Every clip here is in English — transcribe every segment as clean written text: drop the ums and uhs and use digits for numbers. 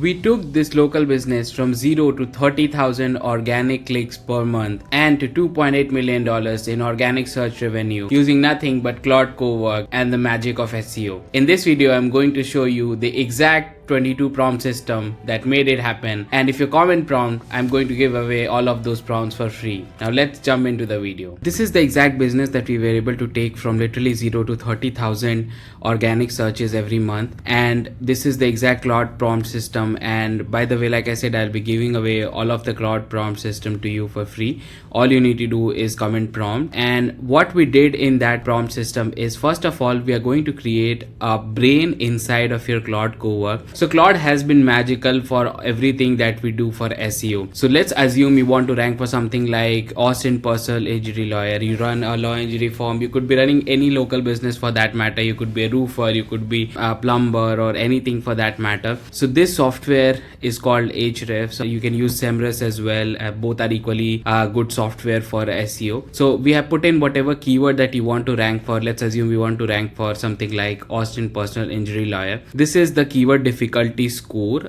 We took this local business from 0 to 30,000 organic clicks per month and to $2.8 million in organic search revenue using nothing but Claude Cowork and the magic of SEO. In this video, I'm going to show you the exact 22 prompt system that made it happen, and if you comment prompt, I'm going to give away all of those prompts for free. Now let's jump into the video. This is the exact business that we were able to take from literally 0 to 30,000 organic searches every month, and this is the exact Claude prompt system. And by the way, like I said, I'll be giving away all of the Claude prompt system to you for free. All you need to do is comment prompt, and what we did in that prompt system is, first of all, we are going to create a brain inside of your Claude Cowork. So Claude has been magical for everything that we do for SEO. So let's assume you want to rank for something like Austin personal injury lawyer. You run a law injury firm. You could be running any local business for that matter. You could be a roofer, you could be a plumber, or anything for that matter. So this software is called Href. So you can use Semrush as well. Both are equally good software for SEO. So we have put in whatever keyword that you want to rank for. Let's assume we want to rank for something like Austin personal injury lawyer. This is the keyword difficulty score,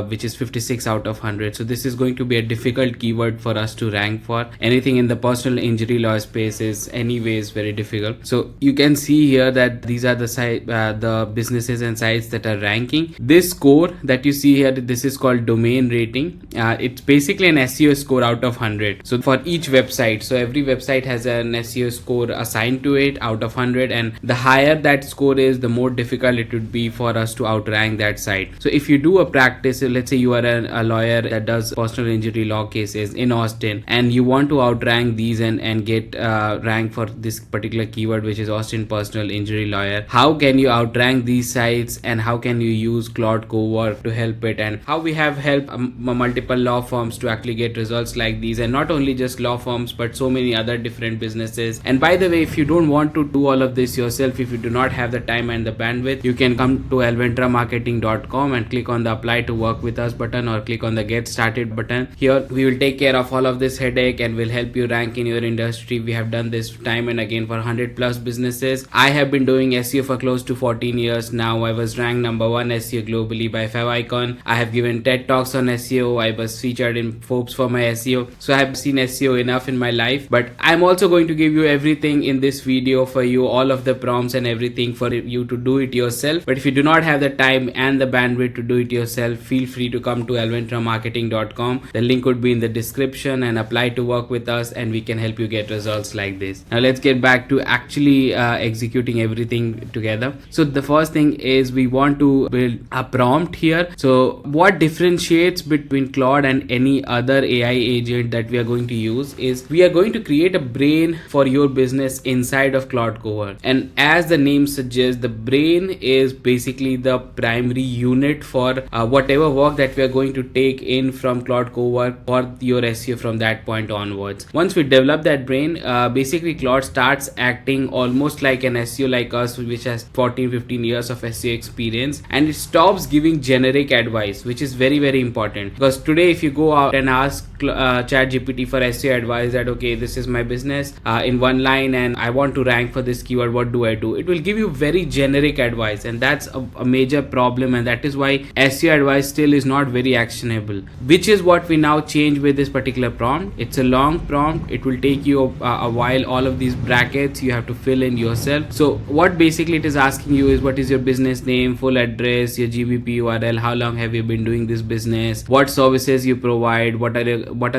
which is 56 out of 100. So this is going to be a difficult keyword for us to rank for. Anything in the personal injury law space is anyways very difficult. So you can see here that these are the businesses and sites that are ranking. This score that you see here, this is called domain rating. It's basically an SEO score out of 100. So for each website, so every website has an SEO score assigned to it out of 100, and the higher that score is, the more difficult it would be for us to outrank that site. So if you do a practice, let's say you are a lawyer that does personal injury law cases in Austin, and you want to outrank these and get ranked for this particular keyword, which is Austin personal injury lawyer, how can you outrank these sites, and how can you use Claude Cowork to help it, and how we have helped multiple law firms to actually get results like these, and not only just law firms but so many other different businesses. And by the way, if you don't want to do all of this yourself, if you do not have the time and the bandwidth, you can come to alventramarketing.com and click on the apply to work with us button, or click on the get started button. Here we will take care of all of this headache and will help you rank in your industry. We have done this time and again for 100 plus businesses. I have been doing SEO for close to 14 years now. I was ranked number 1 SEO globally by Favicon. I have given TED Talks on SEO. I was featured in Forbes for my SEO. So I have seen SEO enough in my life, but I'm also going to give you everything in this video for you, all of the prompts and everything for you to do it yourself. But if you do not have the time and the bandwidth to do it yourself, feel free to come to alventramarketing.com. The link would be in the description, and apply to work with us, and we can help you get results like this. Now let's get back to actually executing everything together. So the first thing is we want to build a prompt here. So what differentiates between Claude and any other AI agent that we are going to use is we are going to create a brain for your business inside of Claude Cowork. And as the name suggests, the brain is basically the primary unit for whatever work that we are going to take in from Claude Cowork for your SEO from that point onwards. Once we develop that brain, basically Claude starts acting almost like an SEO like us, which has 14-15 years of SEO experience, and it stops giving generic advice, which is very, very important. Because today if you go out and ask ChatGPT for SEO advice that, okay, this is my business in one line and I want to rank for this keyword, what do I do? It will give you very generic advice, and that's a major problem, and that is why SEO advice still is not very actionable, which is what we now change with this particular prompt. It's a long prompt. It will take you a while. All of these brackets you have to fill in yourself. So what basically it is asking you is, what is your business name, full address, your GBP URL, how long have you been doing this business, what services you provide, what are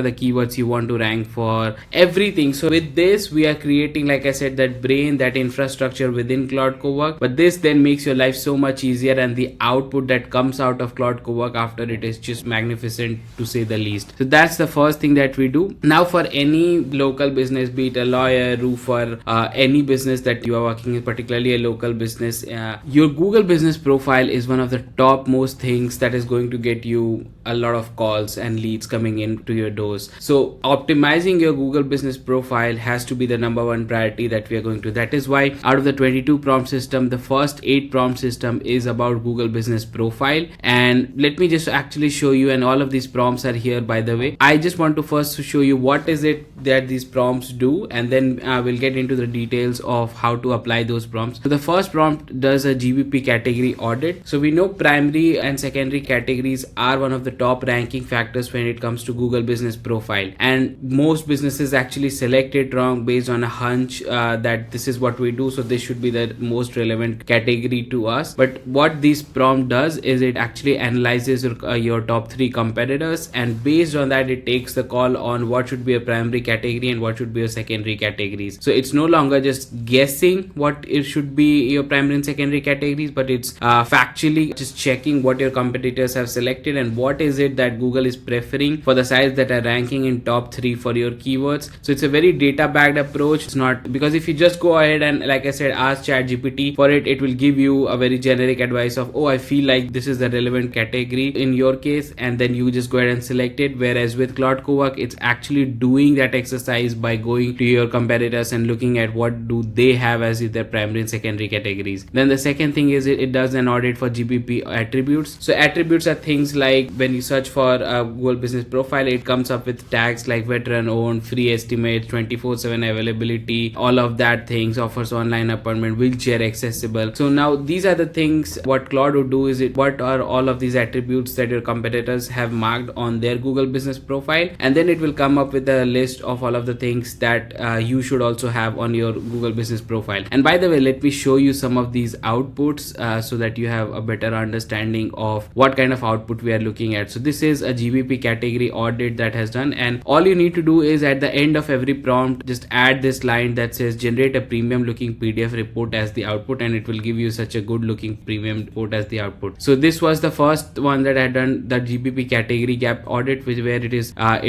the keywords you want to rank for, everything. So with this we are creating, like I said, that brain, that infrastructure within Claude Cowork. But this then makes your life so much easier, and the output that comes out of Claude Cowork after it is just magnificent, to say the least. So that's the first thing that we do. Now for any local business, be it a lawyer, roofer, any business that you are working in, particularly a local business, your Google business profile is one of the top most things that is going to get you a lot of calls and leads coming in to your doors. So optimizing your Google business profile has to be the number one priority that we are going to. That is why out of the 22 prompt system, the first 8 prompt system is about Google business profile. profile. And let me just actually show you, and all of these prompts are here by the way. I just want to first show you what is it that these prompts do, and then we'll get into the details of how to apply those prompts. So the first prompt does a GBP category audit. So we know primary and secondary categories are one of the top ranking factors when it comes to Google Business Profile, and most businesses actually select it wrong based on a hunch that this is what we do, so this should be the most relevant category to us. But what this prompt does is it actually analyzes your top 3 competitors, and based on that it takes the call on what should be a primary category and what should be a secondary categories. So it's no longer just guessing what it should be your primary and secondary categories, but it's factually just checking what your competitors have selected and what is it that Google is preferring for the sites that are ranking in top 3 for your keywords. So it's a very data backed approach. It's not, because if you just go ahead and, like I said, ask ChatGPT for it, it will give you a very generic advice of, oh, I feel like this is the relevant category in your case, and then you just go ahead and select it. Whereas with Claude Cowork, it's actually doing that exercise by going to your competitors and looking at what do they have as their primary and secondary categories. Then the second thing is it does an audit for GBP attributes. So attributes are things like when you search for a Google Business Profile, it comes up with tags like veteran owned, free estimates, 24/7 availability, all of that things, offers online appointment, wheelchair accessible. So now these are the things what Claude would do is what are all of these attributes that your competitors have marked on their Google Business Profile, and then it will come up with a list of all of the things that you should also have on your Google Business Profile. And by the way, let me show you some of these outputs so that you have a better understanding of what kind of output we are looking at. So this is a GBP category audit that has done, and all you need to do is at the end of every prompt just add this line that says generate a premium looking PDF report as the output, and it will give you such a good looking premium report as the output. So this was the first one that I had done, the GBP category gap audit, where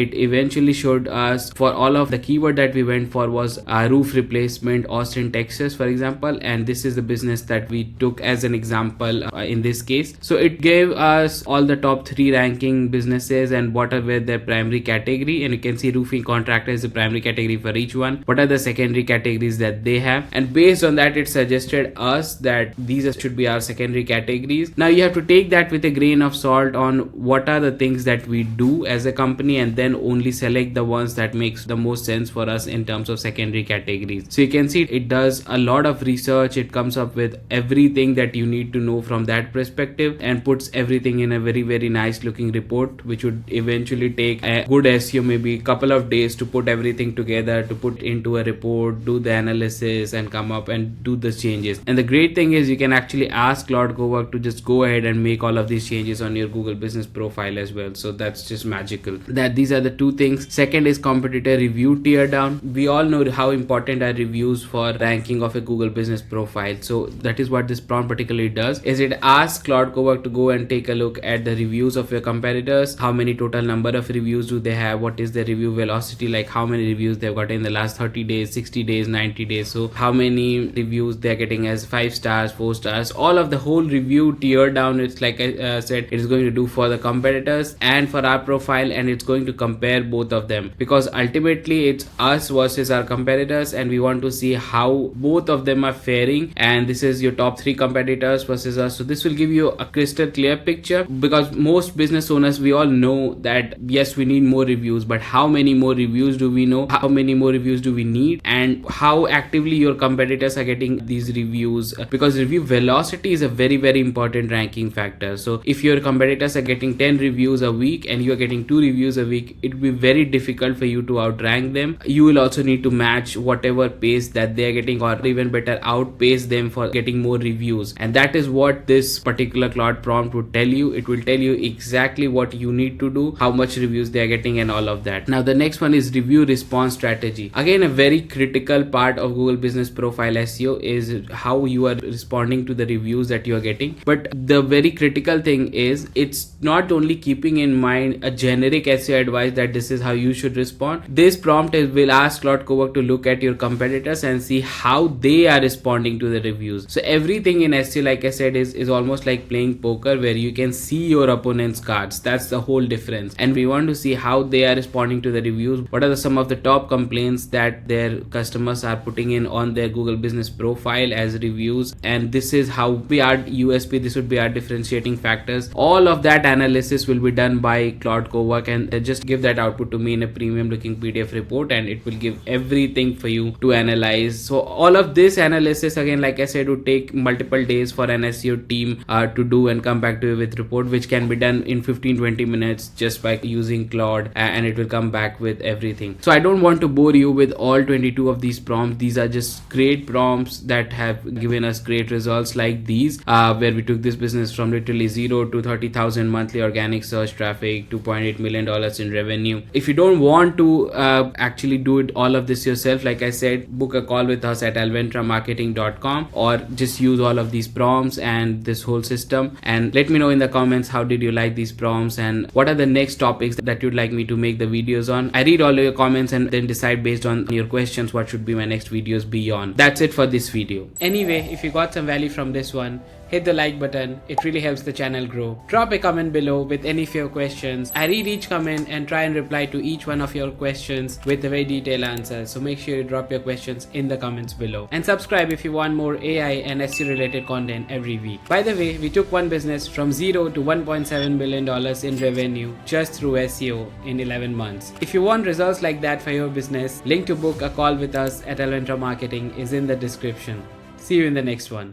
it eventually showed us for all of the keyword that we went for was roof replacement, Austin, Texas, for example, and this is the business that we took as an example in this case. So it gave us all the top 3 ranking businesses and what are their primary category, and you can see roofing contractor is the primary category for each one. What are the secondary categories that they have, and based on that it suggested us that these should be our secondary categories. Now you have to take that with a grain of salt on what are the things that we do as a company, and then only select the ones that makes the most sense for us in terms of secondary categories. So you can see it does a lot of research. It comes up with everything that you need to know from that perspective and puts everything in a very, very nice looking report, which would eventually take a good SEO maybe a couple of days to put everything together, to put into a report, do the analysis and come up and do the changes. And the great thing is you can actually ask Claude Cowork to just go ahead and make all of these changes on your Google Business Profile as well. So that's just magical. That these are the 2 things. Second is competitor review tear down. We all know how important are reviews for ranking of a Google Business Profile. So that is what this prompt particularly does, is it asks Claude Cowork to go and take a look at the reviews of your competitors. How many total number of reviews do they have? What is their review velocity, like how many reviews they've got in the last 30 days, 60 days, 90 days. So how many reviews they're getting as 5 stars, 4 stars, all of the whole review tear down. It's like I said, it is going to do for the competitors and for our profile, and it's going to compare both of them, because ultimately it's us versus our competitors and we want to see how both of them are faring, and this is your top 3 competitors versus us. So this will give you a crystal clear picture, because most business owners, we all know that yes, we need more reviews, but how many more reviews do we know? How many more reviews do we need? And how actively your competitors are getting these reviews, because review velocity is a very, very important ranking factor. So if your competitors are getting 10 reviews a week and you are getting 2 reviews a week, it will be very difficult for you to outrank them. You will also need to match whatever pace that they are getting, or even better, outpace them for getting more reviews. And that is what this particular Claude prompt would tell you. It will tell you exactly what you need to do, how much reviews they are getting and all of that. Now the next one is review response strategy. Again, a very critical part of Google Business Profile SEO is how you are responding to the reviews that you are getting. But the very critical thing is it's not only keeping in mind a generic SEO advice that this is how you should respond. This prompt will ask Claude Cowork to look at your competitors and see how they are responding to the reviews. So everything in SEO, like I said, is almost like playing poker, where you can see your opponent's cards. That's the whole difference. And we want to see how they are responding to the reviews. What are some of the top complaints that their customers are putting in on their Google Business Profile as reviews, and this is how we are USP. This would be are differentiating factors. All of that analysis will be done by Claude Cowork, and they just give that output to me in a premium looking PDF report, and it will give everything for you to analyze. So all of this analysis, again, like I said, would take multiple days for an SEO team to do and come back to you with report, which can be done in 15-20 minutes just by using Claude, and it will come back with everything. So I don't want to bore you with all 22 of these prompts. These are just great prompts that have given us great results like these, where we took this business from literally 0 to 30,000 monthly organic search traffic, $2.8 million in revenue. If you don't want to actually do it all of this yourself, like I said, book a call with us at alventramarketing.com, or just use all of these prompts and this whole system, and let me know in the comments how did you like these prompts and what are the next topics that you'd like me to make the videos on. I read all your comments and then decide based on your questions what should be my next videos beyond. That's it for this video. Anyway, if you got some value from this one, hit the like button. It really helps the channel grow. Drop a comment below with any of your questions. I read each comment and try and reply to each one of your questions with a very detailed answer. So make sure you drop your questions in the comments below. And subscribe if you want more AI and SEO related content every week. By the way, we took one business from 0 to $1.7 billion in revenue just through SEO in 11 months. If you want results like that for your business, link to book a call with us at Alventra Marketing is in the description. See you in the next one.